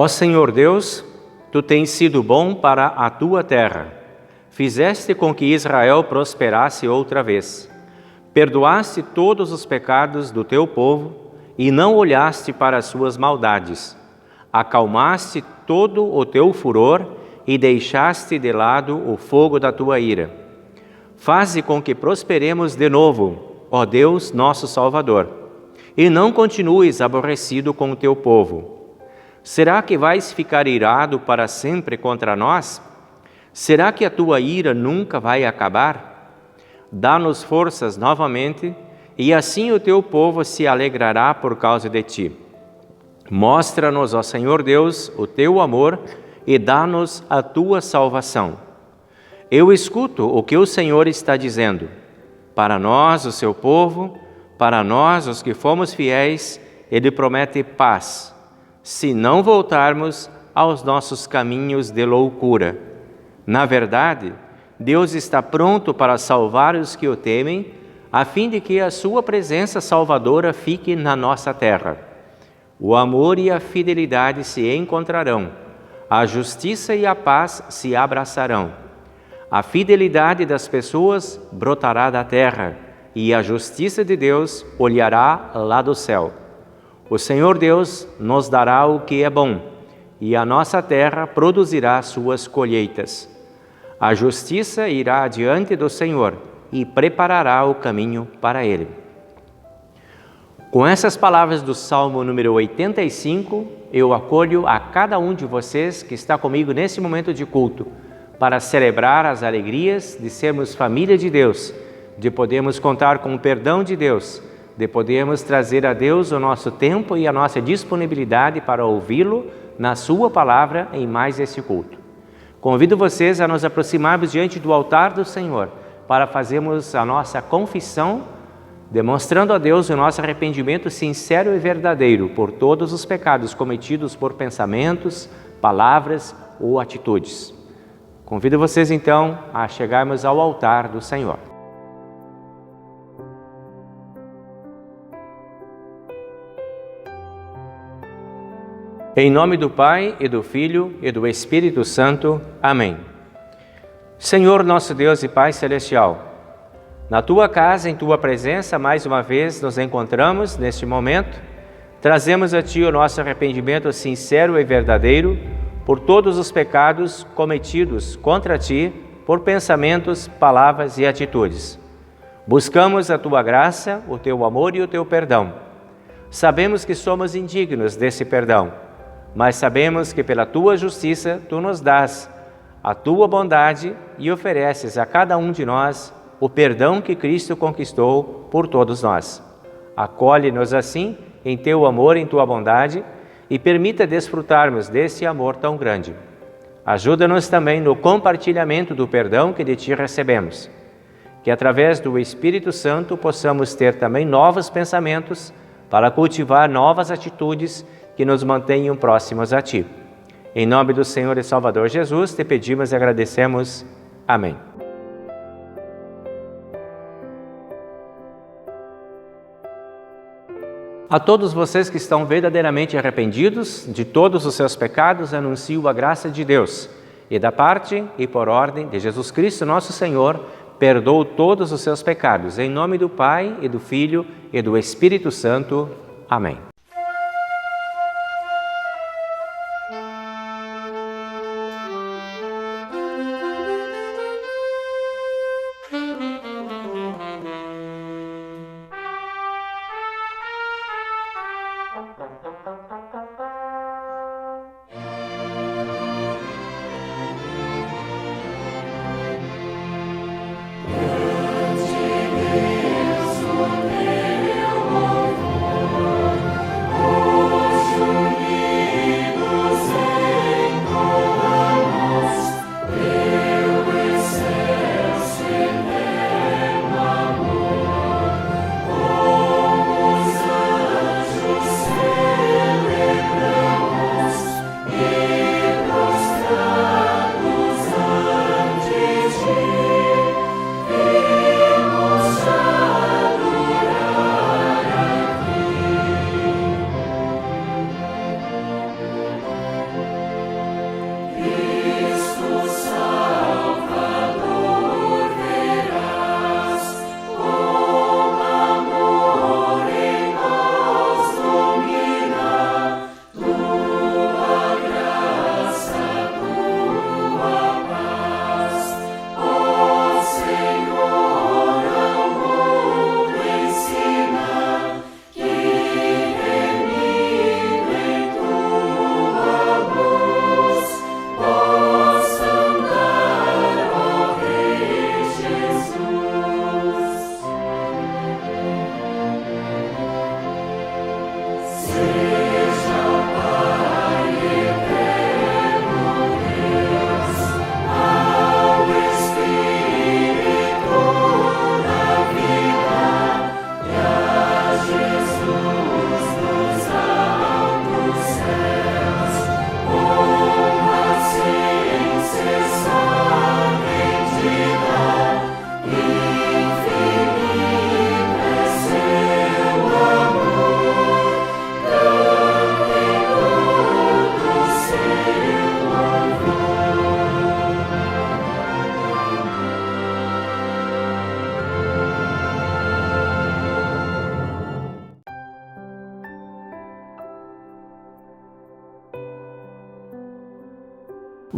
Ó Senhor Deus, Tu tens sido bom para a Tua terra. Fizeste com que Israel prosperasse outra vez. Perdoaste todos os pecados do Teu povo e não olhaste para as suas maldades. Acalmaste todo o Teu furor e deixaste de lado o fogo da Tua ira. Faze com que prosperemos de novo, ó Deus, nosso Salvador, e não continues aborrecido com o Teu povo. Será que vais ficar irado para sempre contra nós? Será que a Tua ira nunca vai acabar? Dá-nos forças novamente, e assim o Teu povo se alegrará por causa de Ti. Mostra-nos, ó Senhor Deus, o Teu amor e dá-nos a Tua salvação. Eu escuto o que o Senhor está dizendo. Para nós, o Seu povo, para nós, os que fomos fiéis, Ele promete paz, se não voltarmos aos nossos caminhos de loucura. Na verdade, Deus está pronto para salvar os que o temem, a fim de que a Sua presença salvadora fique na nossa terra. O amor e a fidelidade se encontrarão, a justiça e a paz se abraçarão. A fidelidade das pessoas brotará da terra, e a justiça de Deus olhará lá do céu. O Senhor Deus nos dará o que é bom, e a nossa terra produzirá suas colheitas. A justiça irá diante do Senhor e preparará o caminho para Ele. Com essas palavras do Salmo número 85, eu acolho a cada um de vocês que está comigo nesse momento de culto, para celebrar as alegrias de sermos família de Deus, de podermos contar com o perdão de Deus, de podermos trazer a Deus o nosso tempo e a nossa disponibilidade para ouvi-lo na Sua palavra em mais esse culto. Convido vocês a nos aproximarmos diante do altar do Senhor para fazermos a nossa confissão, demonstrando a Deus o nosso arrependimento sincero e verdadeiro por todos os pecados cometidos por pensamentos, palavras ou atitudes. Convido vocês então a chegarmos ao altar do Senhor. Em nome do Pai, e do Filho, e do Espírito Santo. Amém. Senhor nosso Deus e Pai Celestial, na Tua casa, em Tua presença, mais uma vez nos encontramos neste momento. Trazemos a Ti o nosso arrependimento sincero e verdadeiro por todos os pecados cometidos contra Ti, por pensamentos, palavras e atitudes. Buscamos a Tua graça, o Teu amor e o Teu perdão. Sabemos que somos indignos desse perdão, mas sabemos que pela Tua justiça Tu nos dás a Tua bondade e ofereces a cada um de nós o perdão que Cristo conquistou por todos nós. Acolhe-nos assim em Teu amor e em Tua bondade e permita desfrutarmos desse amor tão grande. Ajuda-nos também no compartilhamento do perdão que de Ti recebemos, que através do Espírito Santo possamos ter também novos pensamentos para cultivar novas atitudes que nos mantenham próximos a Ti. Em nome do Senhor e Salvador Jesus, Te pedimos e agradecemos. Amém. A todos vocês que estão verdadeiramente arrependidos de todos os seus pecados, anuncio a graça de Deus. E da parte e por ordem de Jesus Cristo, nosso Senhor, perdoou todos os seus pecados. Em nome do Pai, e do Filho, e do Espírito Santo. Amém.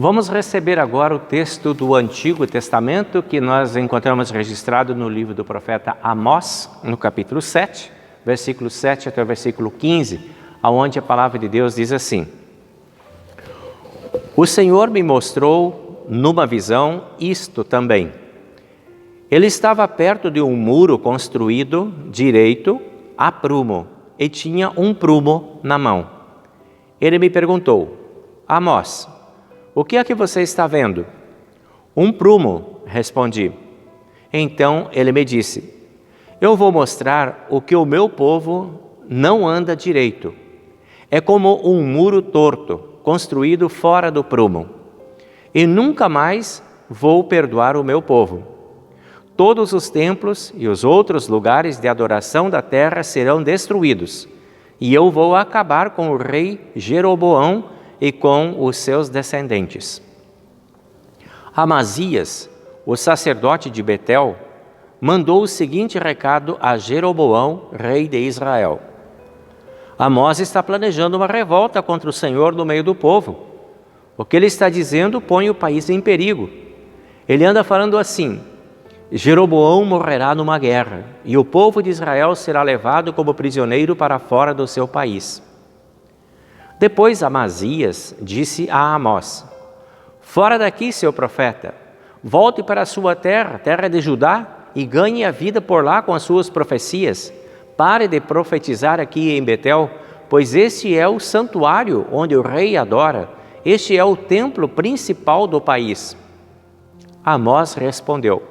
Vamos receber agora o texto do Antigo Testamento que nós encontramos registrado no livro do profeta Amós, no capítulo 7, versículo 7 até o versículo 15, onde a palavra de Deus diz assim: O Senhor me mostrou numa visão isto também. Ele estava perto de um muro construído direito a prumo e tinha um prumo na mão. Ele me perguntou: Amós, o que é que você está vendo? Um prumo, respondi. Então ele me disse: Eu vou mostrar o que o meu povo não anda direito. É como um muro torto, construído fora do prumo. E nunca mais vou perdoar o meu povo. Todos os templos e os outros lugares de adoração da terra serão destruídos, e eu vou acabar com o rei Jeroboão e com os seus descendentes. Amazias, o sacerdote de Betel, mandou o seguinte recado a Jeroboão, rei de Israel: Amós está planejando uma revolta contra o Senhor no meio do povo. O que ele está dizendo põe o país em perigo. Ele anda falando assim: Jeroboão morrerá numa guerra, e o povo de Israel será levado como prisioneiro para fora do seu país. Depois Amazias disse a Amós: Fora daqui, seu profeta, volte para a sua terra, terra de Judá, e ganhe a vida por lá com as suas profecias. Pare de profetizar aqui em Betel, pois este é o santuário onde o rei adora, este é o templo principal do país. Amós respondeu: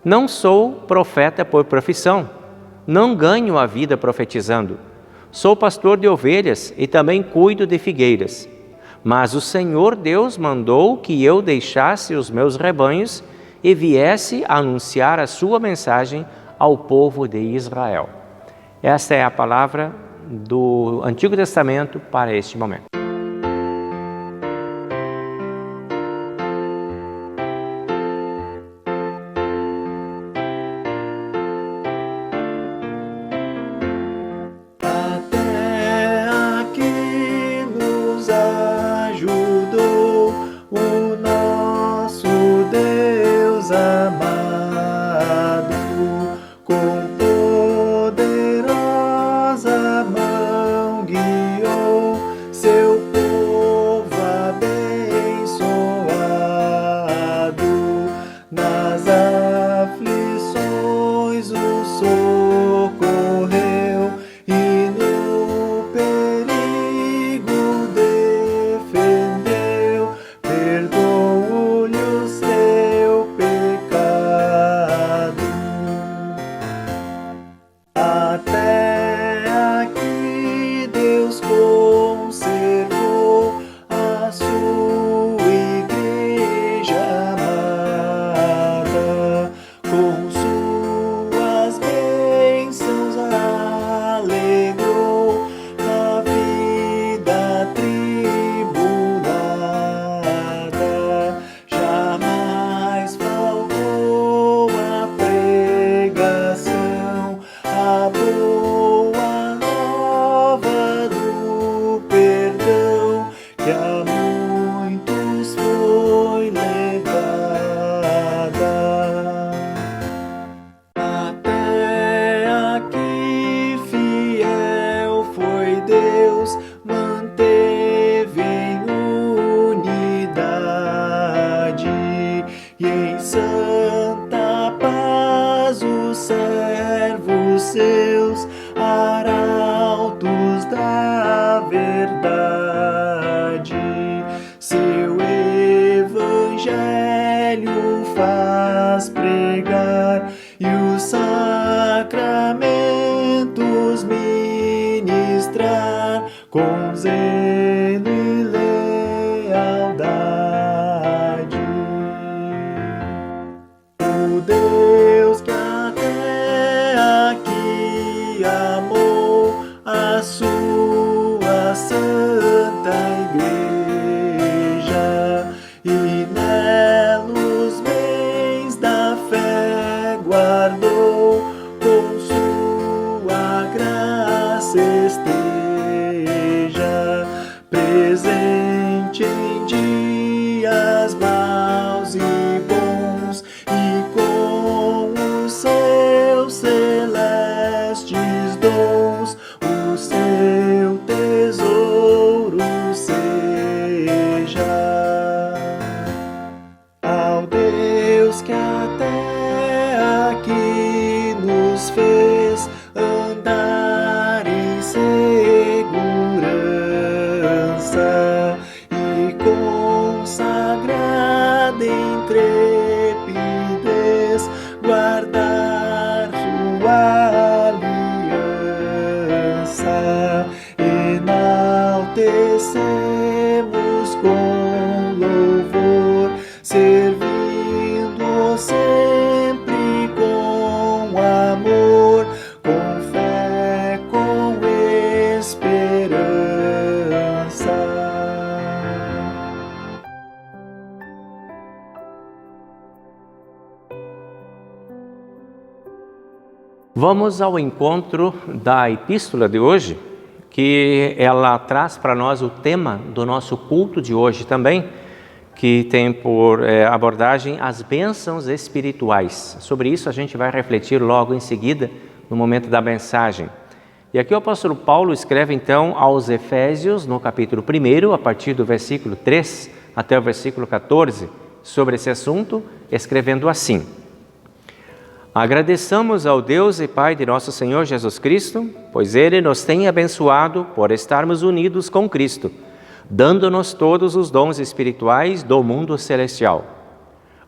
Não sou profeta por profissão, não ganho a vida profetizando. Sou pastor de ovelhas e também cuido de figueiras. Mas o Senhor Deus mandou que eu deixasse os meus rebanhos e viesse anunciar a sua mensagem ao povo de Israel. Esta é a palavra do Antigo Testamento para este momento. Vamos ao encontro da epístola de hoje, que ela traz para nós o tema do nosso culto de hoje também, que tem por abordagem as bênçãos espirituais. Sobre isso a gente vai refletir logo em seguida, no momento da mensagem. E aqui o apóstolo Paulo escreve então aos Efésios, no capítulo 1, a partir do versículo 3 até o versículo 14, sobre esse assunto, escrevendo assim: Agradeçamos ao Deus e Pai de nosso Senhor Jesus Cristo, pois Ele nos tem abençoado por estarmos unidos com Cristo, dando-nos todos os dons espirituais do mundo celestial.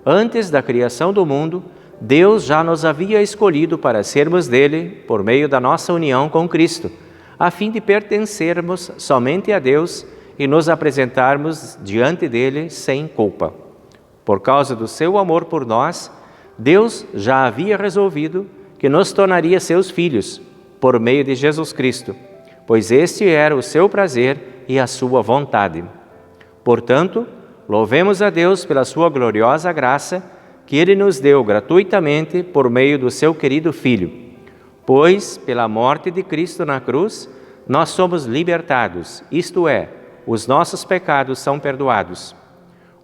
Antes da criação do mundo, Deus já nos havia escolhido para sermos dele por meio da nossa união com Cristo, a fim de pertencermos somente a Deus e nos apresentarmos diante dele sem culpa. Por causa do seu amor por nós, Deus já havia resolvido que nos tornaria seus filhos por meio de Jesus Cristo, pois este era o seu prazer e a sua vontade. Portanto, louvemos a Deus pela sua gloriosa graça que Ele nos deu gratuitamente por meio do seu querido Filho. Pois, pela morte de Cristo na cruz, nós somos libertados, isto é, os nossos pecados são perdoados.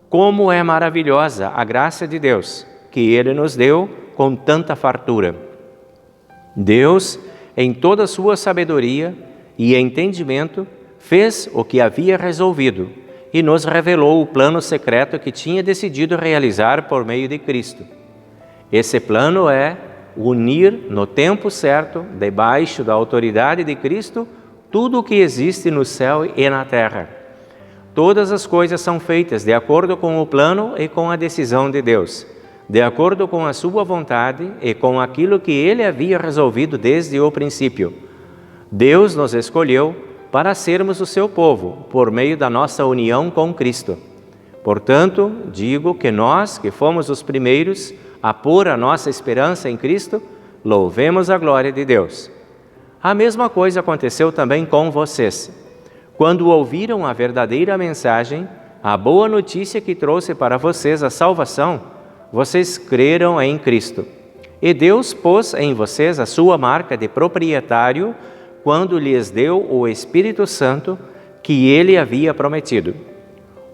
Como é maravilhosa a graça de Deus, que Ele nos deu com tanta fartura. Deus, em toda a sua sabedoria e entendimento, fez o que havia resolvido e nos revelou o plano secreto que tinha decidido realizar por meio de Cristo. Esse plano é unir no tempo certo, debaixo da autoridade de Cristo, tudo o que existe no céu e na terra. Todas as coisas são feitas de acordo com o plano e com a decisão de Deus, de acordo com a sua vontade e com aquilo que Ele havia resolvido desde o princípio. Deus nos escolheu para sermos o seu povo, por meio da nossa união com Cristo. Portanto, digo que nós, que fomos os primeiros a pôr a nossa esperança em Cristo, louvemos a glória de Deus. A mesma coisa aconteceu também com vocês. Quando ouviram a verdadeira mensagem, a boa notícia que trouxe para vocês a salvação, vocês creram em Cristo. E Deus pôs em vocês a sua marca de proprietário quando lhes deu o Espírito Santo que Ele havia prometido.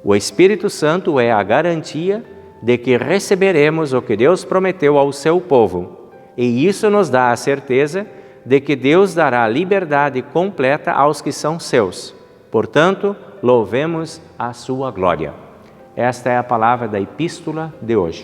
O Espírito Santo é a garantia de que receberemos o que Deus prometeu ao seu povo, e isso nos dá a certeza de que Deus dará liberdade completa aos que são seus. Portanto, louvemos a sua glória. Esta é a palavra da epístola de hoje.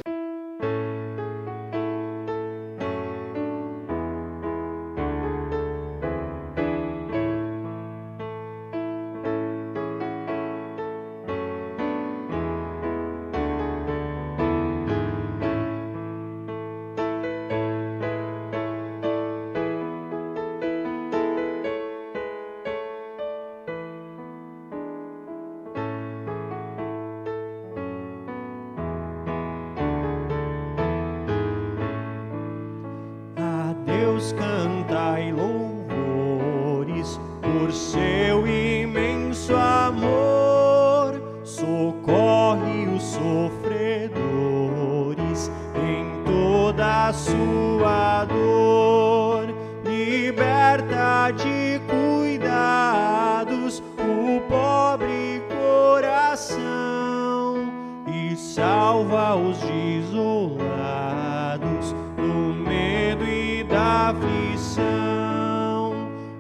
Deus cantai louvores por seu imenso amor, socorre os sofredores em toda a sua dor, liberta de cuidados o pobre coração e salva os desolados do medo e da aflição.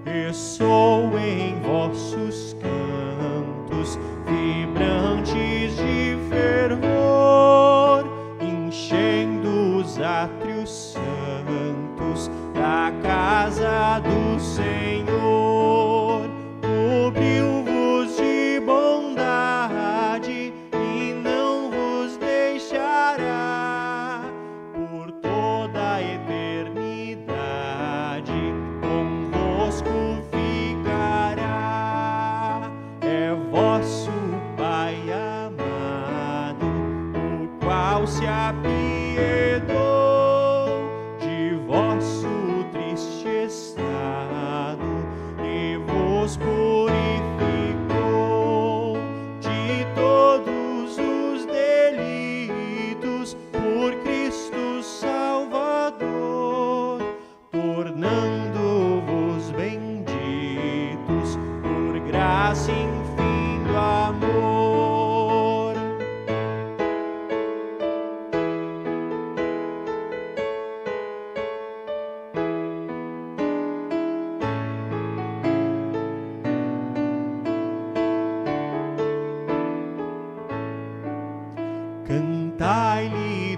Ressoem vossos cantos vibrantes de fervor, enchendo os átrios santos da casa do Senhor. Cobriu-vos de bondade e não vos deixará por toda a eternidade, convosco ficará. É vosso Pai amado, o qual se apiedou de vosso triste estado e vos purificou de todos os delitos por Cristo Salvador, tornando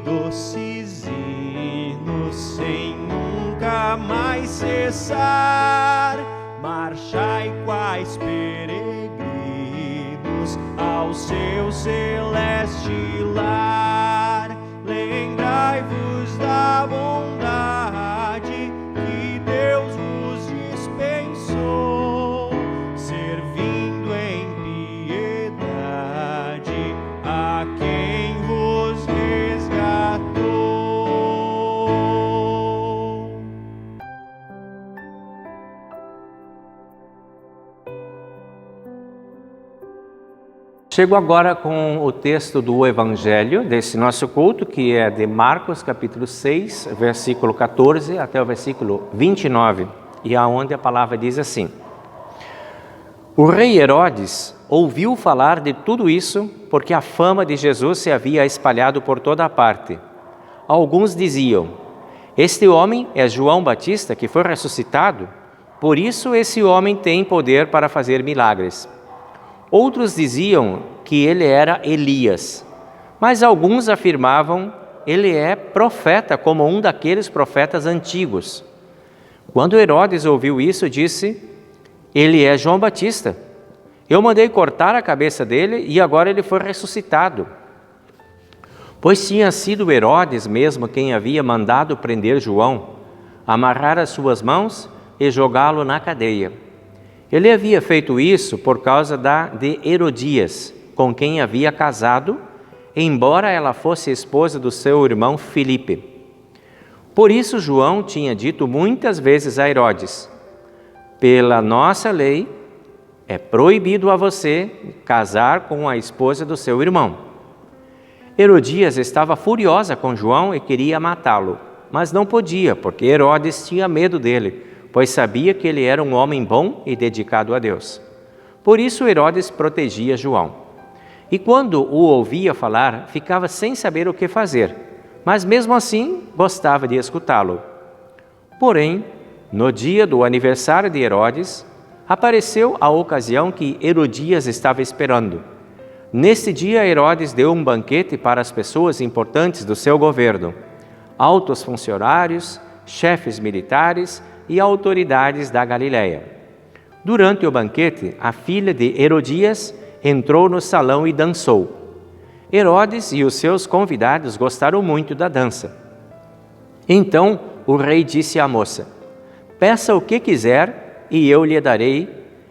doces hinos sem nunca mais cessar. Marchai quais peregrinos ao seu celeste lar. Lembrai-vos da bondade que Deus vos dispensou, servindo em piedade a quem vos resgatou. Chego agora com o texto do Evangelho desse nosso culto, que é de Marcos, capítulo 6, versículo 14 até o versículo 29, e aonde a palavra diz assim: O rei Herodes ouviu falar de tudo isso, porque a fama de Jesus se havia espalhado por toda a parte. Alguns diziam: Este homem é João Batista, que foi ressuscitado, por isso esse homem tem poder para fazer milagres. Outros diziam que ele era Elias, mas alguns afirmavam: ele é profeta, como um daqueles profetas antigos. Quando Herodes ouviu isso, disse: ele é João Batista. Eu mandei cortar a cabeça dele e agora ele foi ressuscitado. Pois tinha sido Herodes mesmo quem havia mandado prender João, amarrar as suas mãos e jogá-lo na cadeia. Ele havia feito isso por causa de Herodias, com quem havia casado, embora ela fosse esposa do seu irmão Filipe. Por isso João tinha dito muitas vezes a Herodes: pela nossa lei, é proibido a você casar com a esposa do seu irmão. Herodias estava furiosa com João e queria matá-lo, mas não podia, porque Herodes tinha medo dele, pois sabia que ele era um homem bom e dedicado a Deus. Por isso Herodes protegia João. E quando o ouvia falar, ficava sem saber o que fazer, mas mesmo assim gostava de escutá-lo. Porém, no dia do aniversário de Herodes, apareceu a ocasião que Herodias estava esperando. Neste dia, Herodes deu um banquete para as pessoas importantes do seu governo, altos funcionários, chefes militares e autoridades da Galileia. Durante o banquete, a filha de Herodias entrou no salão e dançou. Herodes e os seus convidados gostaram muito da dança. Então o rei disse à moça: peça o que quiser e eu lhe darei,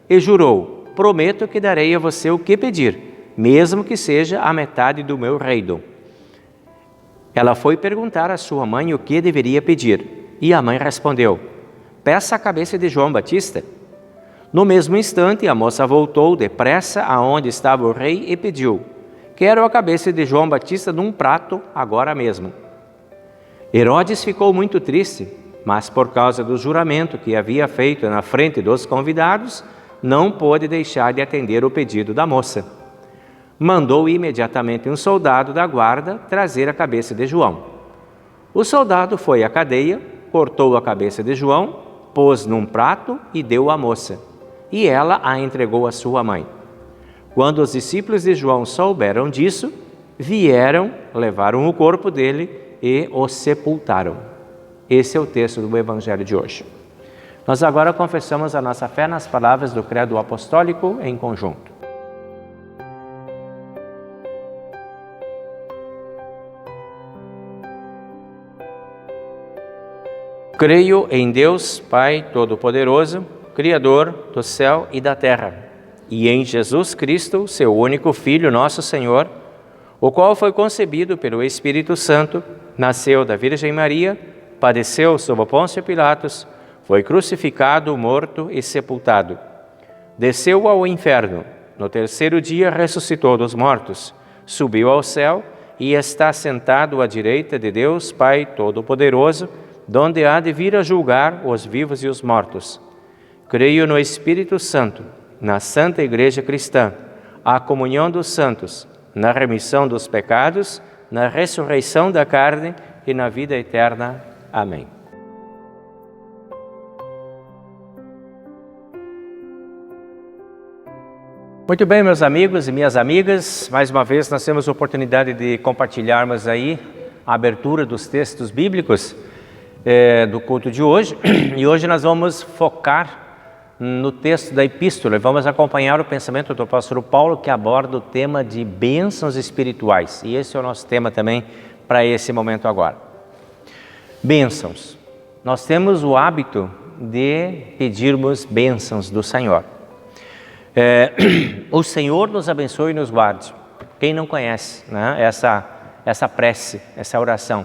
e jurou: prometo que darei a você o que pedir, mesmo que seja a metade do meu reino. Ela foi perguntar à sua mãe o que deveria pedir, e a mãe respondeu: peça a cabeça de João Batista. No mesmo instante, a moça voltou depressa aonde estava o rei e pediu: quero a cabeça de João Batista num prato agora mesmo. Herodes ficou muito triste, mas por causa do juramento que havia feito na frente dos convidados, não pôde deixar de atender o pedido da moça. Mandou imediatamente um soldado da guarda trazer a cabeça de João. O soldado foi à cadeia, cortou a cabeça de João, pôs num prato e deu à moça, e ela a entregou à sua mãe. Quando os discípulos de João souberam disso, vieram, levaram o corpo dele e o sepultaram. Esse é o texto do Evangelho de hoje. Nós agora confessamos a nossa fé nas palavras do Credo Apostólico em conjunto. Creio em Deus, Pai Todo-Poderoso, Criador do céu e da terra, e em Jesus Cristo, seu único Filho, nosso Senhor, o qual foi concebido pelo Espírito Santo, nasceu da Virgem Maria, padeceu sob Pôncio Pilatos, foi crucificado, morto e sepultado. Desceu ao inferno, no terceiro dia ressuscitou dos mortos, subiu ao céu e está sentado à direita de Deus, Pai Todo-Poderoso, donde há de vir a julgar os vivos e os mortos. Creio no Espírito Santo, na Santa Igreja Cristã, a comunhão dos santos, na remissão dos pecados, na ressurreição da carne e na vida eterna. Amém. Muito bem, meus amigos e minhas amigas, mais uma vez nós temos a oportunidade de compartilharmos aí a abertura dos textos bíblicos do culto de hoje. E hoje nós vamos focar no texto da epístola e vamos acompanhar o pensamento do apóstolo Paulo, que aborda o tema de bênçãos espirituais. E esse é o nosso tema também para esse momento agora. Bênçãos. Nós temos o hábito de pedirmos bênçãos do Senhor. O Senhor nos abençoe e nos guarde. Quem não conhece, né, essa prece, essa oração?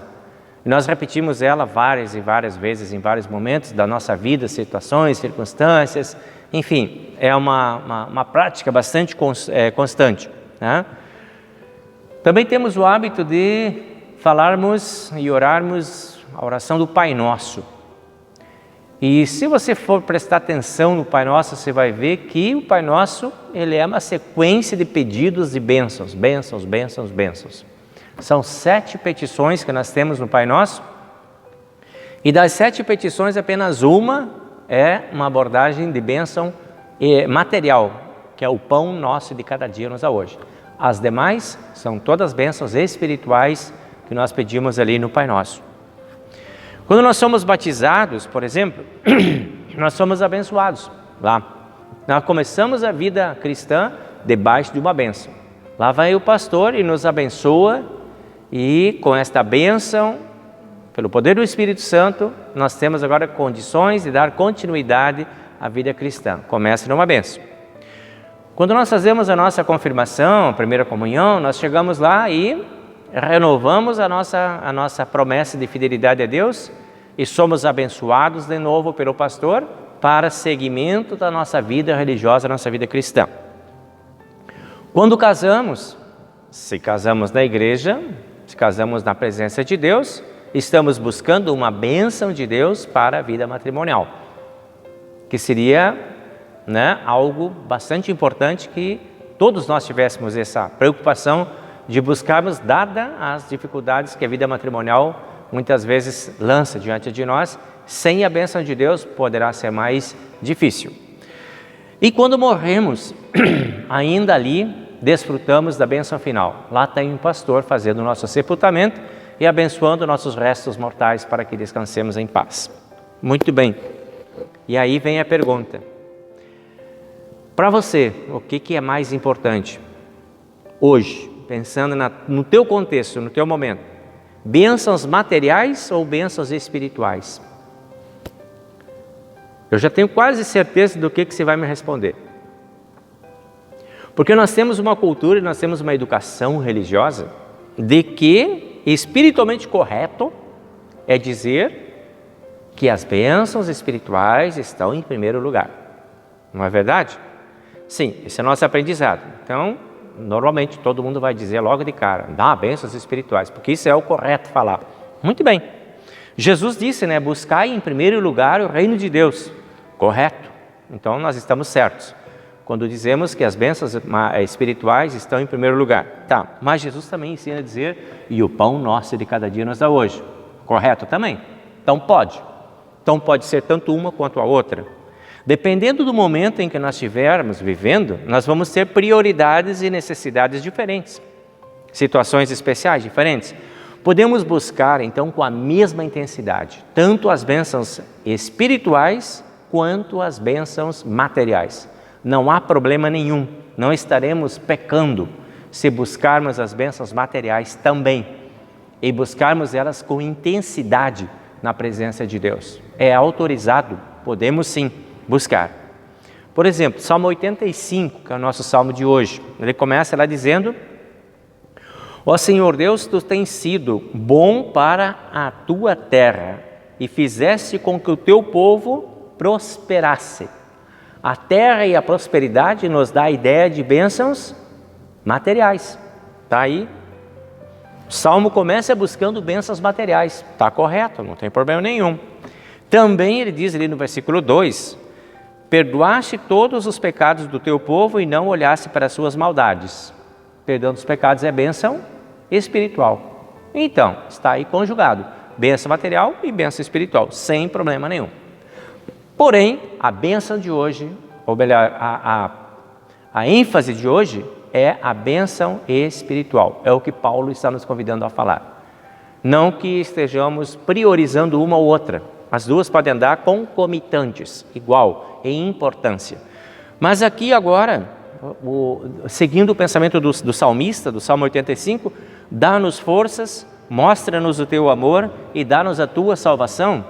E nós repetimos ela várias e várias vezes em vários momentos da nossa vida, situações, circunstâncias, enfim, é uma prática bastante constante, né? Também temos o hábito de falarmos e orarmos a oração do Pai Nosso. E se você for prestar atenção no Pai Nosso, você vai ver que o Pai Nosso, ele é uma sequência de pedidos e bênçãos, bênçãos, bênçãos, bênçãos. São 7 petições que nós temos no Pai Nosso. E das 7 petições, apenas uma é uma abordagem de bênção material, que é o pão nosso de cada dia nos dá hoje. As demais são todas bênçãos espirituais que nós pedimos ali no Pai Nosso. Quando nós somos batizados, por exemplo, nós somos abençoados lá. Nós começamos a vida cristã debaixo de uma bênção. Lá vai o pastor e nos abençoa, e com esta bênção, pelo poder do Espírito Santo, nós temos agora condições de dar continuidade à vida cristã. Começa numa bênção. Quando nós fazemos a nossa confirmação, a primeira comunhão, nós chegamos lá e renovamos a nossa promessa de fidelidade a Deus e somos abençoados de novo pelo pastor para seguimento da nossa vida religiosa, nossa vida cristã. Quando casamos, se casamos na igreja, se casamos na presença de Deus, estamos buscando uma bênção de Deus para a vida matrimonial, que seria, né, algo bastante importante que todos nós tivéssemos essa preocupação de buscarmos, dada as dificuldades que a vida matrimonial muitas vezes lança diante de nós. Sem a bênção de Deus poderá ser mais difícil. E quando morremos, ainda ali desfrutamos da bênção final. Lá tem um pastor fazendo o nosso sepultamento e abençoando nossos restos mortais para que descansemos em paz. Muito bem. E aí vem a pergunta. Para você, o que é mais importante hoje? Pensando no teu contexto, no teu momento, bênçãos materiais ou bênçãos espirituais? Eu já tenho quase certeza do que você vai me responder. Porque nós temos uma cultura e nós temos uma educação religiosa de que espiritualmente correto é dizer que as bênçãos espirituais estão em primeiro lugar. Não é verdade? Sim, esse é o nosso aprendizado. Então, normalmente todo mundo vai dizer logo de cara, dá bênçãos espirituais, porque isso é o correto falar. Muito bem. Jesus disse, né, buscai em primeiro lugar o reino de Deus. Correto. Então nós estamos certos quando dizemos que as bênçãos espirituais estão em primeiro lugar. Tá, mas Jesus também ensina a dizer, e o pão nosso de cada dia nos dá hoje. Correto também? Então pode. Então pode ser tanto uma quanto a outra. Dependendo do momento em que nós estivermos vivendo, nós vamos ter prioridades e necessidades diferentes, situações especiais diferentes. Podemos buscar, então, com a mesma intensidade, tanto as bênçãos espirituais quanto as bênçãos materiais. Não há problema nenhum, não estaremos pecando se buscarmos as bênçãos materiais também e buscarmos elas com intensidade na presença de Deus. É autorizado, podemos sim buscar. Por exemplo, Salmo 85, que é o nosso salmo de hoje, ele começa lá dizendo: ó Senhor Deus, Tu tens sido bom para a Tua terra e fizeste com que o Teu povo prosperasse. A terra e a prosperidade nos dá a ideia de bênçãos materiais. Está aí. O salmo começa buscando bênçãos materiais. Está correto, não tem problema nenhum. Também ele diz ali no versículo 2: perdoaste todos os pecados do teu povo e não olhaste para as suas maldades. Perdão dos pecados é bênção espiritual. Então, está aí conjugado. Bênção material e bênção espiritual, sem problema nenhum. Porém, a bênção de hoje, ou melhor, a ênfase de hoje é a bênção espiritual. É o que Paulo está nos convidando a falar. Não que estejamos priorizando uma ou outra. As duas podem andar concomitantes, igual, em importância. Mas aqui agora, seguindo o pensamento do salmista, do Salmo 85, dá-nos forças, mostra-nos o teu amor e dá-nos a tua salvação.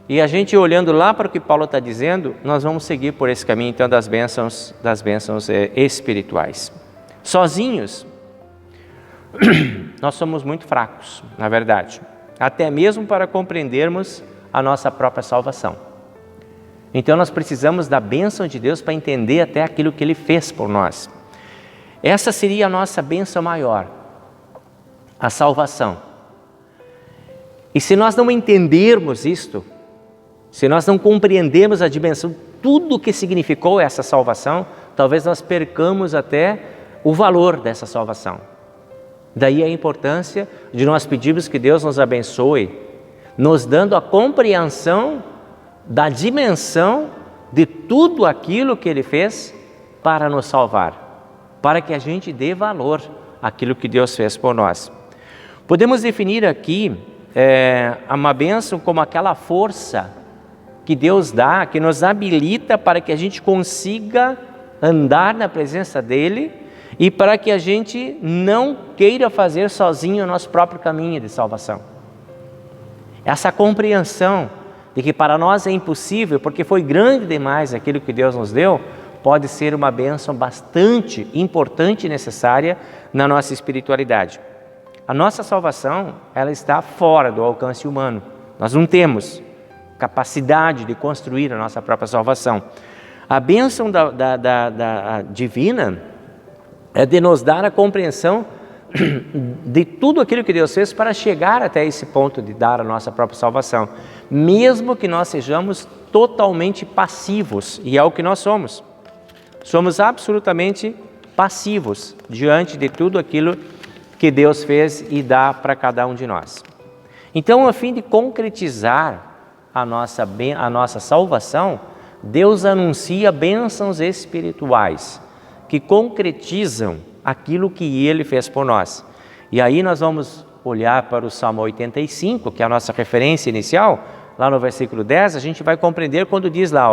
E a gente olhando lá para o que Paulo está dizendo, nós vamos seguir por esse caminho então das bênçãos espirituais. Sozinhos, nós somos muito fracos, na verdade, até mesmo para compreendermos a nossa própria salvação. Então nós precisamos da bênção de Deus para entender até aquilo que Ele fez por nós. Essa seria a nossa bênção maior, a salvação. E se nós não entendermos isto, se nós não compreendermos a dimensão, tudo o que significou essa salvação, talvez nós percamos até o valor dessa salvação. Daí a importância de nós pedirmos que Deus nos abençoe, nos dando a compreensão da dimensão de tudo aquilo que Ele fez para nos salvar, para que a gente dê valor àquilo que Deus fez por nós. Podemos definir aqui uma bênção como aquela força que Deus dá, que nos habilita para que a gente consiga andar na presença dEle e para que a gente não queira fazer sozinho o nosso próprio caminho de salvação. Essa compreensão de que para nós é impossível, porque foi grande demais aquilo que Deus nos deu, pode ser uma bênção bastante importante e necessária na nossa espiritualidade. A nossa salvação, ela está fora do alcance humano. Nós não temos capacidade de construir a nossa própria salvação. A bênção da divina é de nos dar a compreensão de tudo aquilo que Deus fez para chegar até esse ponto de dar a nossa própria salvação, mesmo que nós sejamos totalmente passivos, e é o que nós somos. Somos absolutamente passivos diante de tudo aquilo que Deus fez e dá para cada um de nós. Então, a fim de concretizar a nossa salvação, Deus anuncia bênçãos espirituais que concretizam aquilo que Ele fez por nós. E aí nós vamos olhar para o Salmo 85, que é a nossa referência inicial, lá no versículo 10, a gente vai compreender quando diz lá,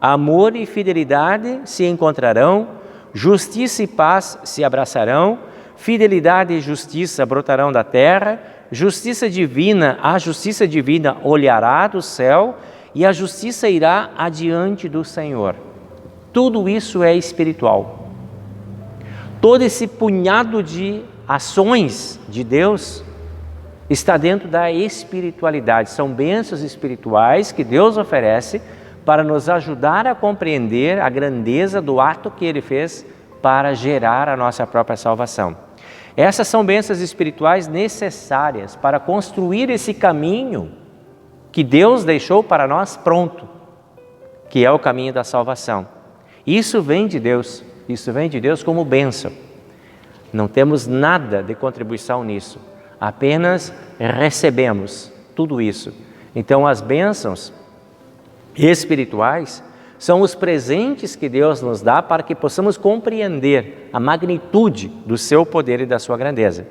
amor e fidelidade se encontrarão, justiça e paz se abraçarão, fidelidade e justiça brotarão da terra, a justiça divina olhará do céu e a justiça irá adiante do Senhor. Tudo isso é espiritual. Todo esse punhado de ações de Deus está dentro da espiritualidade. São bênçãos espirituais que Deus oferece para nos ajudar a compreender a grandeza do ato que Ele fez para gerar a nossa própria salvação. Essas são bênçãos espirituais necessárias para construir esse caminho que Deus deixou para nós pronto, que é o caminho da salvação. Isso vem de Deus. Isso vem de Deus como bênção. Não temos nada de contribuição nisso, apenas recebemos tudo isso. Então as bênçãos espirituais são os presentes que Deus nos dá para que possamos compreender a magnitude do seu poder e da sua grandeza.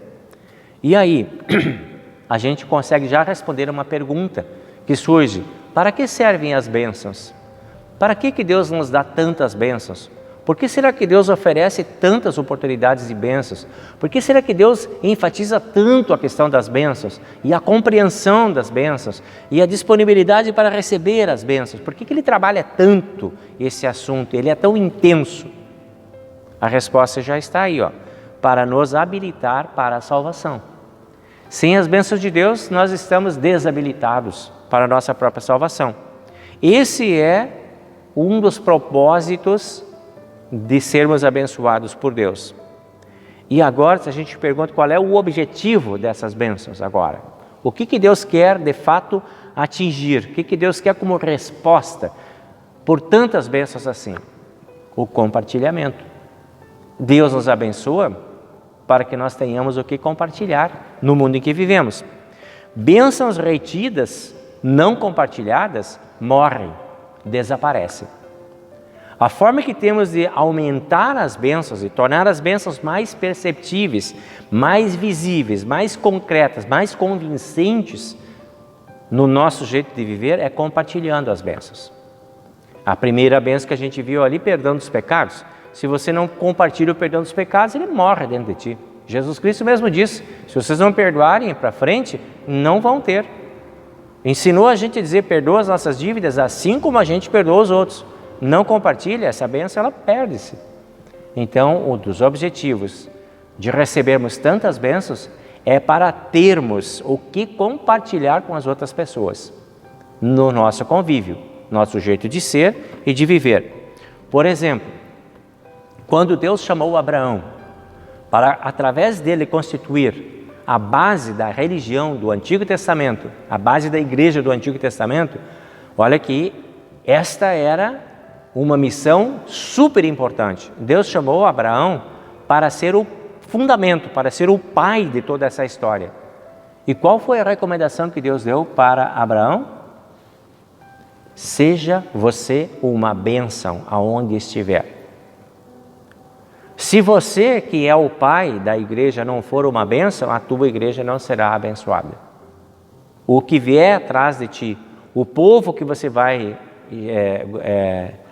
E aí, a gente consegue já responder uma pergunta que surge: para que servem as bênçãos? Para que Deus nos dá tantas bênçãos? Por que será que Deus oferece tantas oportunidades de bênçãos? Por que será que Deus enfatiza tanto a questão das bênçãos e a compreensão das bênçãos e a disponibilidade para receber as bênçãos? Por que Ele trabalha tanto esse assunto? Ele é tão intenso? A resposta já está aí, para nos habilitar para a salvação. Sem as bênçãos de Deus, nós estamos desabilitados para a nossa própria salvação. Esse é um dos propósitos de sermos abençoados por Deus. E agora, se a gente pergunta qual é o objetivo dessas bênçãos agora, o que Deus quer de fato atingir, o que Deus quer como resposta por tantas bênçãos assim? O compartilhamento. Deus nos abençoa para que nós tenhamos o que compartilhar no mundo em que vivemos. Bênçãos retidas, não compartilhadas, morrem, desaparecem. A forma que temos de aumentar as bênçãos e tornar as bênçãos mais perceptíveis, mais visíveis, mais concretas, mais convincentes no nosso jeito de viver é compartilhando as bênçãos. A primeira bênção que a gente viu ali, perdão dos pecados. Se você não compartilha o perdão dos pecados, ele morre dentro de ti. Jesus Cristo mesmo disse, se vocês não perdoarem para frente, não vão ter. Ensinou a gente a dizer, perdoa as nossas dívidas assim como a gente perdoa os outros. Não compartilha, essa bênção ela perde-se. Então, um dos objetivos de recebermos tantas bênçãos é para termos o que compartilhar com as outras pessoas no nosso convívio, nosso jeito de ser e de viver. Por exemplo, quando Deus chamou Abraão para, através dele, constituir a base da religião do Antigo Testamento, a base da igreja do Antigo Testamento, olha que esta era uma missão super importante. Deus chamou Abraão para ser o fundamento, para ser o pai de toda essa história. E qual foi a recomendação que Deus deu para Abraão? Seja você uma bênção aonde estiver. Se você que é o pai da igreja não for uma bênção, a tua igreja não será abençoada. O que vier atrás de ti, o povo que você vai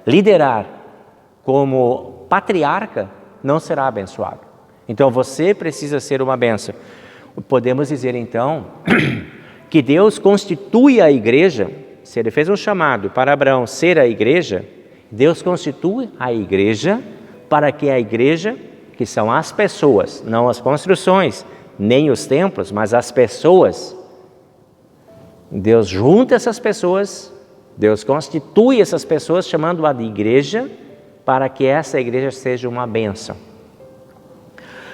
liderar como patriarca, não será abençoado. Então você precisa ser uma bênção. Podemos dizer então que Deus constitui a igreja, se ele fez um chamado para Abraão ser a igreja, Deus constitui a igreja para que a igreja, que são as pessoas, não as construções, nem os templos, mas as pessoas, Deus junta essas pessoas, Deus constitui essas pessoas chamando-a de igreja para que essa igreja seja uma bênção.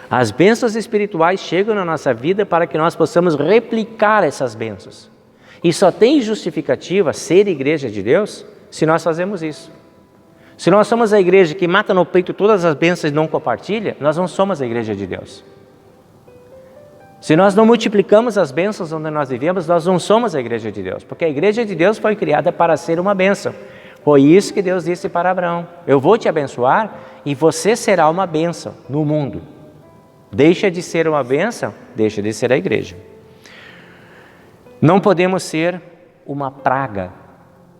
As bênçãos espirituais chegam na nossa vida para que nós possamos replicar essas bênçãos. E só tem justificativa ser igreja de Deus se nós fazemos isso. Se nós somos a igreja que mata no peito todas as bênçãos e não compartilha, nós não somos a igreja de Deus. Se nós não multiplicamos as bênçãos onde nós vivemos, nós não somos a igreja de Deus. Porque a igreja de Deus foi criada para ser uma bênção. Foi isso que Deus disse para Abraão. Eu vou te abençoar e você será uma bênção no mundo. Deixa de ser uma bênção, deixa de ser a igreja. Não podemos ser uma praga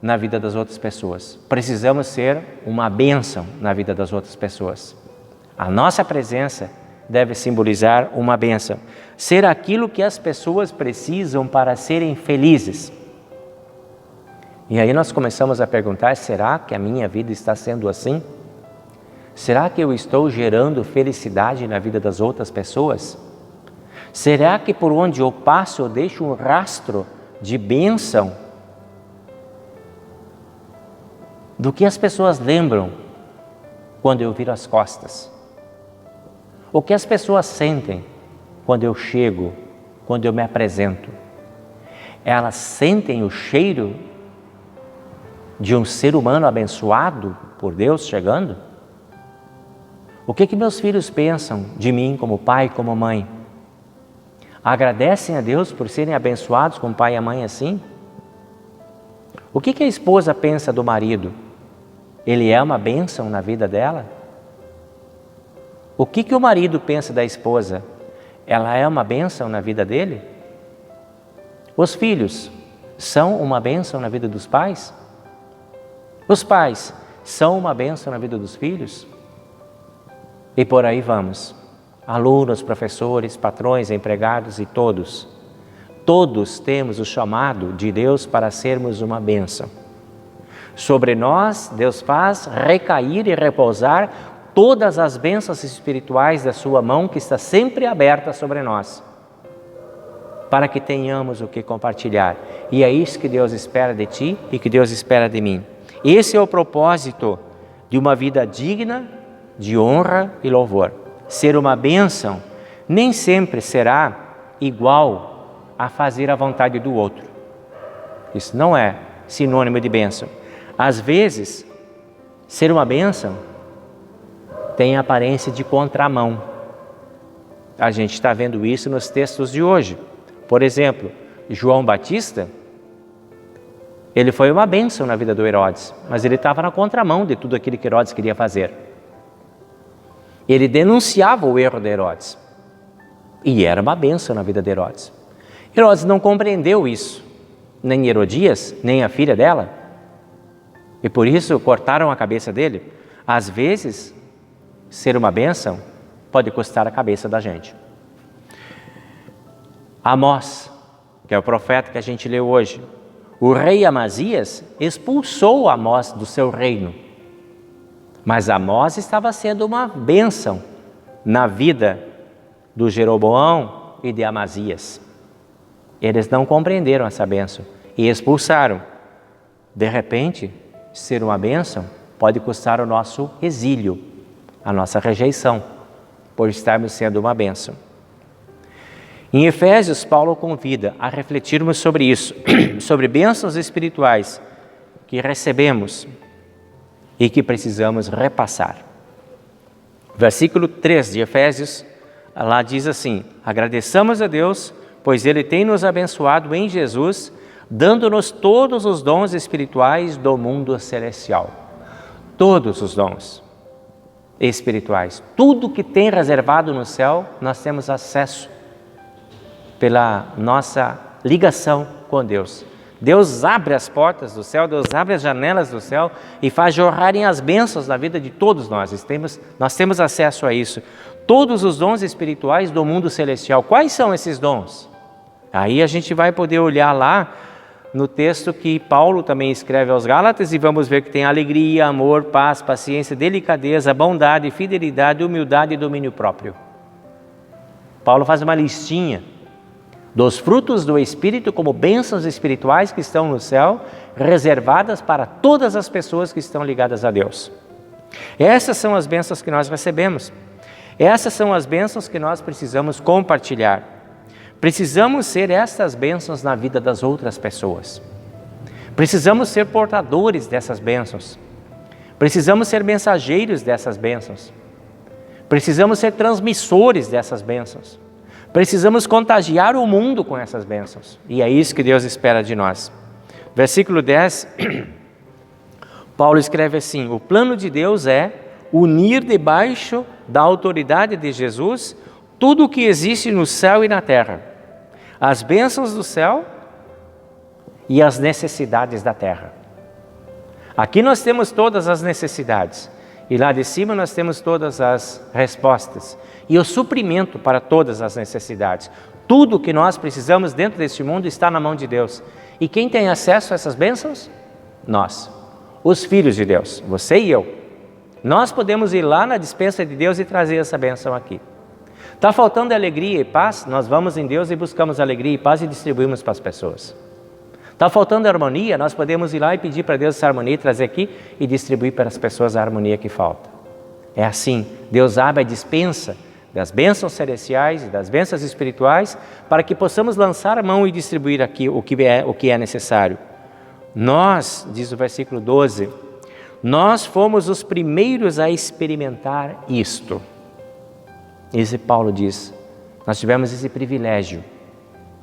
na vida das outras pessoas. Precisamos ser uma bênção na vida das outras pessoas. A nossa presença deve simbolizar uma bênção. Ser aquilo que as pessoas precisam para serem felizes. E aí nós começamos a perguntar, será que a minha vida está sendo assim? Será que eu estou gerando felicidade na vida das outras pessoas? Será que por onde eu passo eu deixo um rastro de bênção? Do que as pessoas lembram quando eu viro as costas? O que as pessoas sentem quando eu chego, quando eu me apresento? Elas sentem o cheiro de um ser humano abençoado por Deus chegando? O que meus filhos pensam de mim como pai, como mãe? Agradecem a Deus por serem abençoados com o pai e a mãe assim? O que a esposa pensa do marido? Ele é uma bênção na vida dela? O que o marido pensa da esposa? Ela é uma bênção na vida dele? Os filhos são uma bênção na vida dos pais? Os pais são uma bênção na vida dos filhos? E por aí vamos. Alunos, professores, patrões, empregados e todos. Todos temos o chamado de Deus para sermos uma bênção. Sobre nós, Deus faz recair e repousar todas as bênçãos espirituais da sua mão que está sempre aberta sobre nós, para que tenhamos o que compartilhar. E é isso que Deus espera de ti e que Deus espera de mim. Esse é o propósito de uma vida digna de honra e louvor. Ser uma bênção nem sempre será igual a fazer a vontade do outro. Isso não é sinônimo de bênção. Às vezes, ser uma bênção tem a aparência de contramão. A gente está vendo isso nos textos de hoje. Por exemplo, João Batista Ele foi uma bênção na vida do Herodes, mas ele estava na contramão de tudo aquilo que Herodes queria fazer. Ele denunciava o erro de Herodes, e era uma bênção na vida de Herodes. Herodes não compreendeu isso, nem Herodias, nem a filha dela, e por isso cortaram a cabeça dele. Às vezes, ser uma bênção pode custar a cabeça da gente. Amós, que é o profeta que a gente leu hoje, o rei Amazias expulsou Amós do seu reino, mas Amós estava sendo uma bênção na vida do Jeroboão e de Amazias. Eles não compreenderam essa bênção e expulsaram. De repente, ser uma bênção pode custar o nosso exílio, a nossa rejeição, por estarmos sendo uma bênção. Em Efésios, Paulo convida a refletirmos sobre isso, sobre bênçãos espirituais que recebemos e que precisamos repassar. Versículo 3 de Efésios, lá diz assim: agradeçamos a Deus, pois Ele tem nos abençoado em Jesus, dando-nos todos os dons espirituais do mundo celestial. Todos os dons espirituais, tudo que tem reservado no céu, nós temos acesso pela nossa ligação com Deus. Deus abre as portas do céu, Deus abre as janelas do céu e faz jorrarem as bênçãos na vida de todos nós. Nós temos acesso a isso. Todos os dons espirituais do mundo celestial. Quais são esses dons? Aí a gente vai poder olhar lá no texto que Paulo também escreve aos Gálatas e vamos ver que tem alegria, amor, paz, paciência, delicadeza, bondade, fidelidade, humildade e domínio próprio. Paulo faz uma listinha dos frutos do Espírito como bênçãos espirituais que estão no céu, reservadas para todas as pessoas que estão ligadas a Deus. Essas são as bênçãos que nós recebemos. Essas são as bênçãos que nós precisamos compartilhar. Precisamos ser estas bênçãos na vida das outras pessoas. Precisamos ser portadores dessas bênçãos. Precisamos ser mensageiros dessas bênçãos. Precisamos ser transmissores dessas bênçãos. Precisamos contagiar o mundo com essas bênçãos. E é isso que Deus espera de nós. Versículo 10, Paulo escreve assim: o plano de Deus é unir debaixo da autoridade de Jesus tudo o que existe no céu e na terra. As bênçãos do céu e as necessidades da terra. Aqui nós temos todas as necessidades. E lá de cima nós temos todas as respostas e o suprimento para todas as necessidades. Tudo que nós precisamos dentro deste mundo está na mão de Deus. E quem tem acesso a essas bênçãos? Nós, os filhos de Deus, você e eu. Nós podemos ir lá na despensa de Deus e trazer essa bênção aqui. Está faltando alegria e paz? Nós vamos em Deus e buscamos alegria e paz e distribuímos para as pessoas. Está faltando harmonia? Nós podemos ir lá e pedir para Deus essa harmonia, trazer aqui e distribuir para as pessoas a harmonia que falta. É assim, Deus abre a despensa das bênçãos celestiais e das bênçãos espirituais para que possamos lançar a mão e distribuir aqui o que é necessário. Nós, diz o versículo 12, nós fomos os primeiros a experimentar isto. Esse Paulo diz, nós tivemos esse privilégio.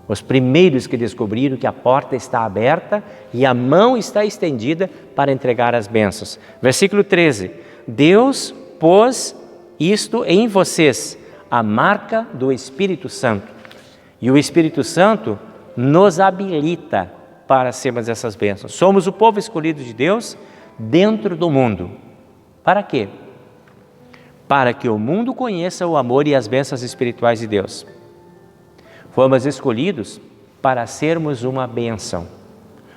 Os primeiros que descobriram que a porta está aberta e a mão está estendida para entregar as bênçãos. Versículo 13. Deus pôs isto em vocês, a marca do Espírito Santo. E o Espírito Santo nos habilita para sermos essas bênçãos. Somos o povo escolhido de Deus dentro do mundo. Para quê? Para que o mundo conheça o amor e as bênçãos espirituais de Deus. Fomos escolhidos para sermos uma bênção.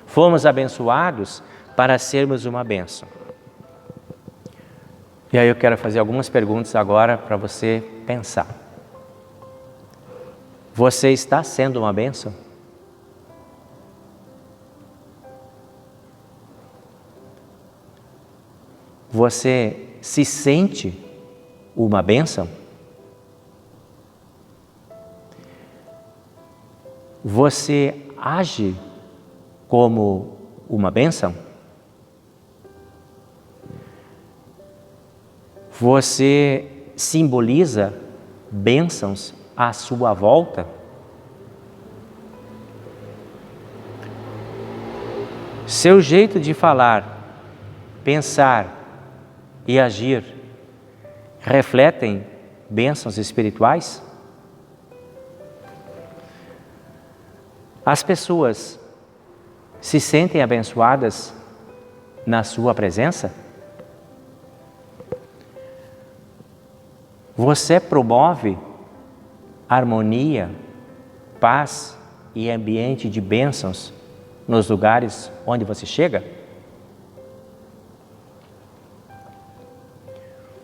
Fomos abençoados para sermos uma bênção. E aí eu quero fazer algumas perguntas agora para você pensar. Você está sendo uma bênção? Você se sente uma bênção? Você age como uma bênção? Você simboliza bênçãos à sua volta? Seu jeito de falar, pensar e agir refletem bênçãos espirituais? As pessoas se sentem abençoadas na sua presença? Você promove harmonia, paz e ambiente de bênçãos nos lugares onde você chega?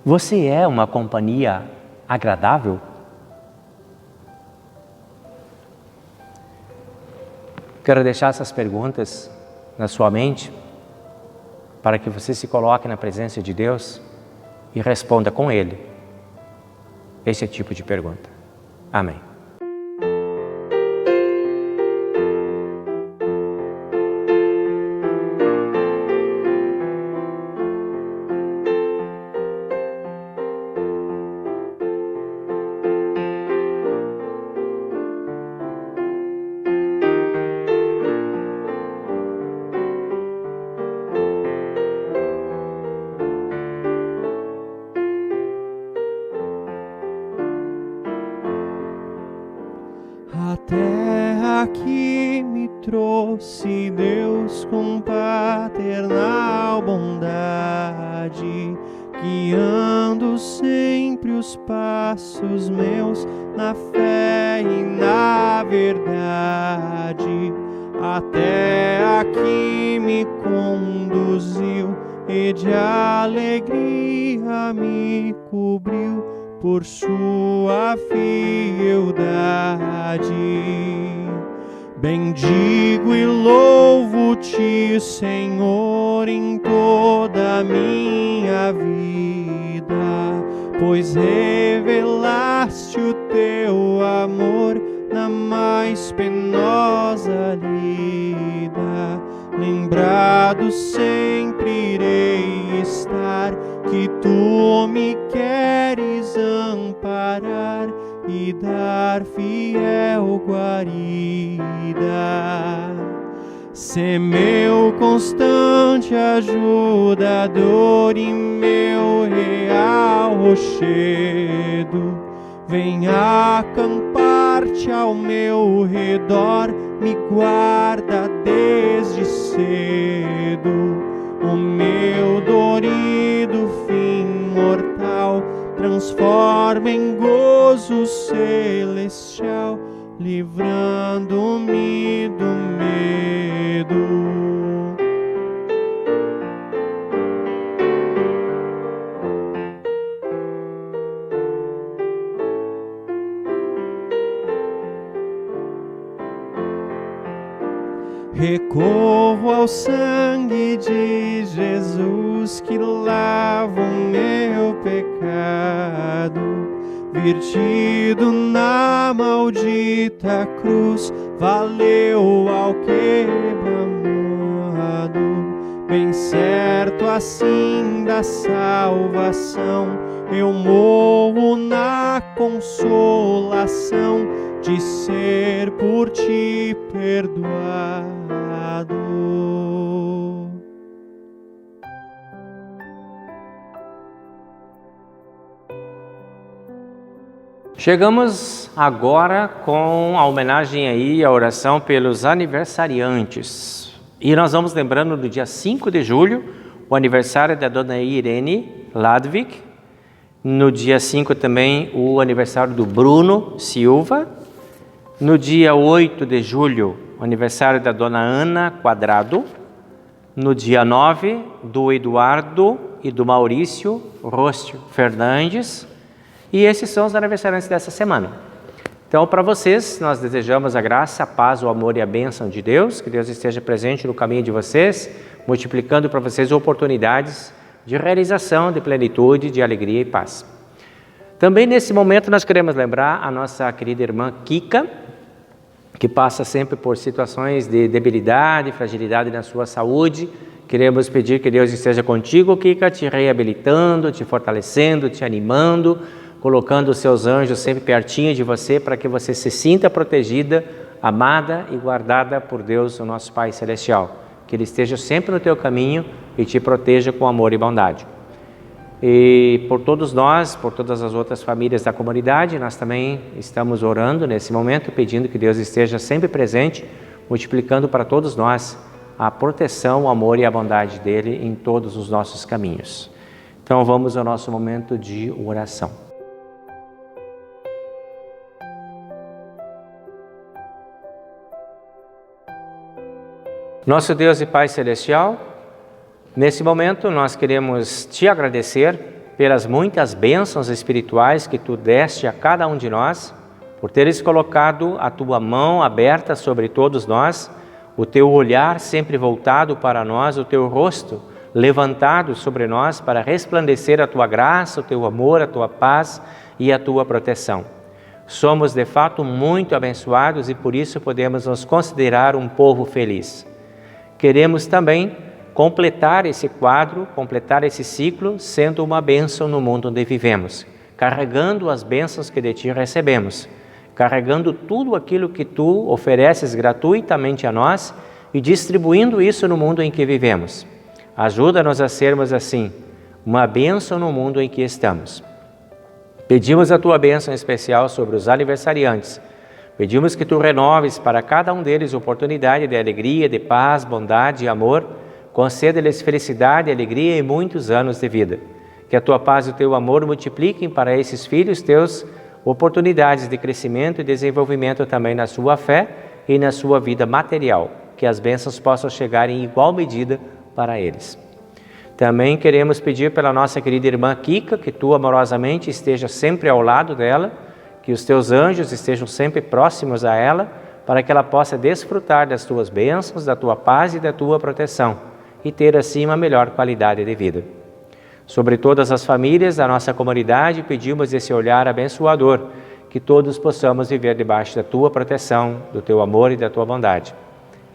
Você é uma companhia agradável? Quero deixar essas perguntas na sua mente para que você se coloque na presença de Deus e responda com Ele esse tipo de pergunta. Amém. A terra que me trouxe Deus com paternal bondade, guiando sempre os passos meus na fé e na verdade. Até aqui me conduziu e de alegria me cobriu por sua fieldade. Bendigo e louvo-te, Senhor, em toda a minha vida, pois revelaste o teu amor na mais penosa lida. Lembrado sempre irei estar, que tu me queres amparar e dar fiel guarida. Sê meu constante ajudador e meu real rochedo. Venha acampar-te ao meu redor, me guarda desde cedo. O meu dorido fim mortal transforma em gozo celestial, livrando-me do medo. Recorro ao sangue de Jesus que lava o meu pecado, vertido na maldita cruz, valeu ao quebra-modo. Bem certo assim da salvação, eu morro na consolação de ser por ti perdoado. Chegamos agora com a homenagem aí, a oração pelos aniversariantes. E nós vamos lembrando do dia 5 de julho, o aniversário da dona Irene Ladvik. No dia 5 também o aniversário do Bruno Silva. No dia 8 de julho, o aniversário da dona Ana Quadrado. No dia 9, do Eduardo e do Maurício Rócio Fernandes. E esses são os aniversariantes dessa semana. Então, para vocês, nós desejamos a graça, a paz, o amor e a bênção de Deus, que Deus esteja presente no caminho de vocês, multiplicando para vocês oportunidades de realização, de plenitude, de alegria e paz. Também nesse momento nós queremos lembrar a nossa querida irmã Kika, que passa sempre por situações de debilidade, fragilidade na sua saúde. Queremos pedir que Deus esteja contigo, Kika, te reabilitando, te fortalecendo, te animando, colocando os seus anjos sempre pertinho de você para que você se sinta protegida, amada e guardada por Deus, o nosso Pai Celestial. que Ele esteja sempre no teu caminho e te proteja com amor e bondade. E por todos nós, por todas as outras famílias da comunidade, nós também estamos orando nesse momento, pedindo que Deus esteja sempre presente, multiplicando para todos nós a proteção, o amor e a bondade dEle em todos os nossos caminhos. Então vamos ao nosso momento de oração. Nosso Deus e Pai Celestial, nesse momento nós queremos Te agradecer pelas muitas bênçãos espirituais que Tu deste a cada um de nós, por teres colocado a Tua mão aberta sobre todos nós, o Teu olhar sempre voltado para nós, o Teu rosto levantado sobre nós para resplandecer a Tua graça, o Teu amor, a Tua paz e a Tua proteção. Somos de fato muito abençoados e por isso podemos nos considerar um povo feliz. Queremos também completar esse quadro, completar esse ciclo, sendo uma bênção no mundo onde vivemos, carregando as bênçãos que de Ti recebemos, carregando tudo aquilo que Tu ofereces gratuitamente a nós e distribuindo isso no mundo em que vivemos. Ajuda-nos a sermos assim, uma bênção no mundo em que estamos. Pedimos a Tua bênção especial sobre os aniversariantes. Pedimos que Tu renoves para cada um deles oportunidade de alegria, de paz, bondade e amor. Conceda-lhes felicidade, alegria e muitos anos de vida. Que a Tua paz e o Teu amor multipliquem para esses filhos Teus oportunidades de crescimento e desenvolvimento também na sua fé e na sua vida material. Que as bênçãos possam chegar em igual medida para eles. Também queremos pedir pela nossa querida irmã Kika, que Tu amorosamente esteja sempre ao lado dela, que os Teus anjos estejam sempre próximos a ela, para que ela possa desfrutar das Tuas bênçãos, da Tua paz e da Tua proteção, e ter assim uma melhor qualidade de vida. Sobre todas as famílias da nossa comunidade, pedimos esse olhar abençoador, que todos possamos viver debaixo da Tua proteção, do Teu amor e da Tua bondade.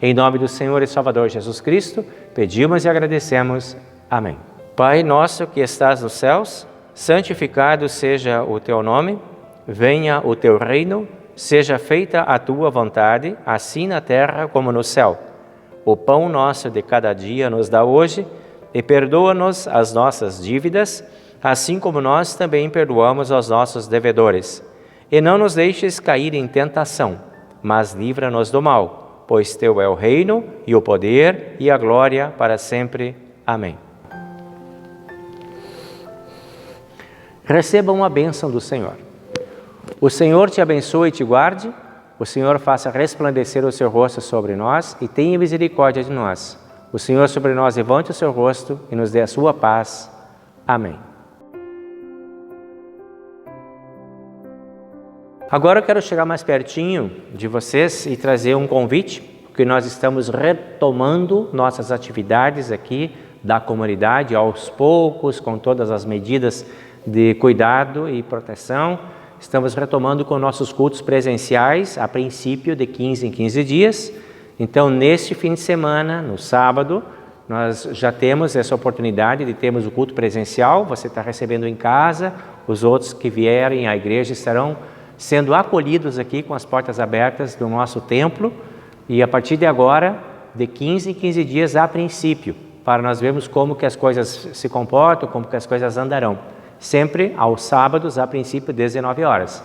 Em nome do Senhor e Salvador Jesus Cristo, pedimos e agradecemos. Amém. Pai nosso que estás nos céus, santificado seja o Teu nome, venha o Teu reino, seja feita a Tua vontade, assim na terra como no céu. O pão nosso de cada dia nos dá hoje, e perdoa-nos as nossas dívidas, assim como nós também perdoamos aos nossos devedores. E não nos deixes cair em tentação, mas livra-nos do mal, pois Teu é o reino, e o poder, e a glória para sempre. Amém. Recebam a bênção do Senhor. O Senhor te abençoe e te guarde, o Senhor faça resplandecer o seu rosto sobre nós e tenha misericórdia de nós. O Senhor sobre nós levante o seu rosto e nos dê a sua paz. Amém. Agora eu quero chegar mais pertinho de vocês e trazer um convite, porque nós estamos retomando nossas atividades aqui da comunidade aos poucos, com todas as medidas de cuidado e proteção. Estamos retomando com nossos cultos presenciais, a princípio de 15 em 15 dias. Então, neste fim de semana, no sábado, nós já temos essa oportunidade de termos o culto presencial. Você está recebendo em casa, os outros que vierem à igreja estarão sendo acolhidos aqui com as portas abertas do nosso templo. E a partir de agora, de 15 em 15 dias a princípio, para nós vermos como que as coisas se comportam, como que as coisas andarão. Sempre aos sábados, a princípio, 19 horas.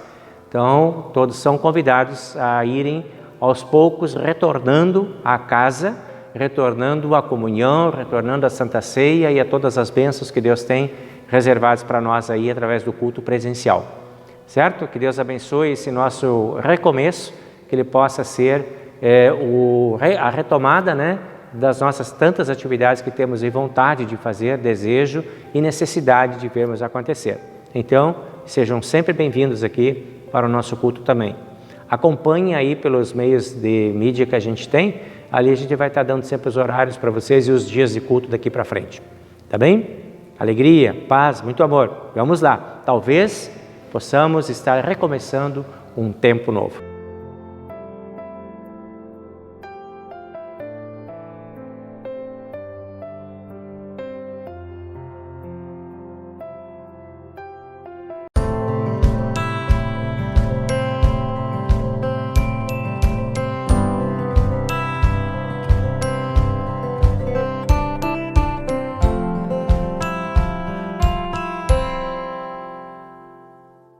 Então, todos são convidados a irem aos poucos retornando à casa, retornando à comunhão, retornando à Santa Ceia e a todas as bênçãos que Deus tem reservadas para nós aí através do culto presencial. Certo? Que Deus abençoe esse nosso recomeço, que ele possa ser a retomada, né, das nossas tantas atividades que temos em vontade de fazer, desejo e necessidade de vermos acontecer. Então, sejam sempre bem-vindos aqui para o nosso culto também. Acompanhem aí pelos meios de mídia que a gente tem, ali a gente vai estar dando sempre os horários para vocês e os dias de culto daqui para frente. Tá bem? Alegria, paz, muito amor. Vamos lá. Talvez possamos estar recomeçando um tempo novo.